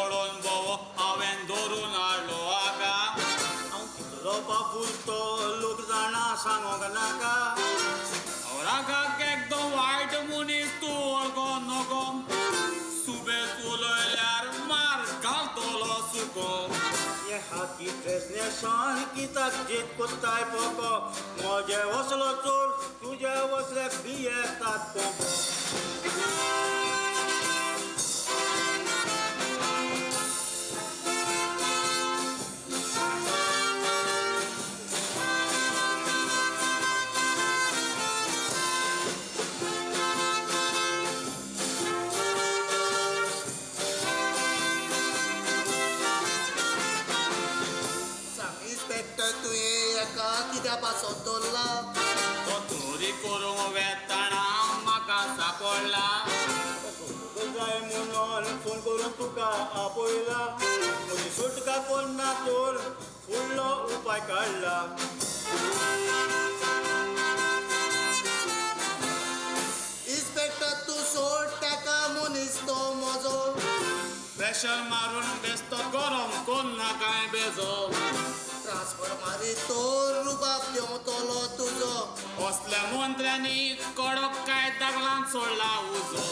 मोडून भोव हांवें धरून हाडलो आका हांव कितलो बापूल तो लोक जाणा सांगोंक नाका रागाक एकदम वायट मनीस तूं वळखो नको सुबेज उलयल्यार मार घालतलो सुको हे हाती ड्रेसनेसान कित्याक जीत कोत्ताय पोको म्हजे वसलो चोर तुजे वसल्याक बी येतात पोको कित्या पासो दवरला तो चोरी करूंक वेताना म्हाका सांपडला जाय म्हणून फोन करून तुका आपयला म्हजी सुटका कोण ना तोर फुडलो उपाय काडला इन्स्पेक्टर तूं सोड ताका मनीस तो म्हजो प्रेशर मारून बेस्तो गरम कोण ना कांय बेजो ट्रान्सफर मारी तो रुबाब देंवतलो तुजो असल्या मंत्र्यांनी कडक कायद्याक लावन सोडला उजो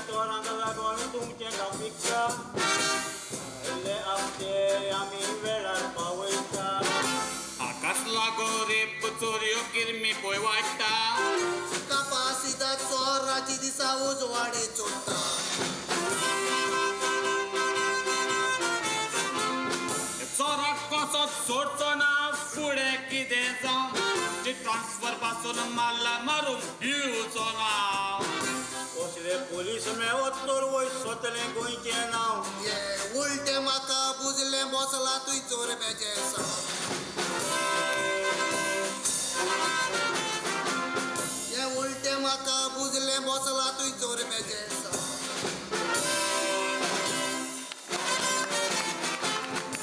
चोरांक लागून तुमचें गांव विकता आयले आमचे आमी वेळार पावयता हाकाच लागो रेप चोरयो किरमी पळय वाडटा कापासिदा चोराची दिसा उजवाडे चोरता चोराक कसोच सोडचो ना फुडें कितें जावं जे ट्रान्सफर पासून मारला मारूंक भिवचो ना कसले पुलीस मेवत तर वयर सोतलें गोंयचें नांव ये उलटे म्हाका बुजले बसला तुय चोर बेजेसा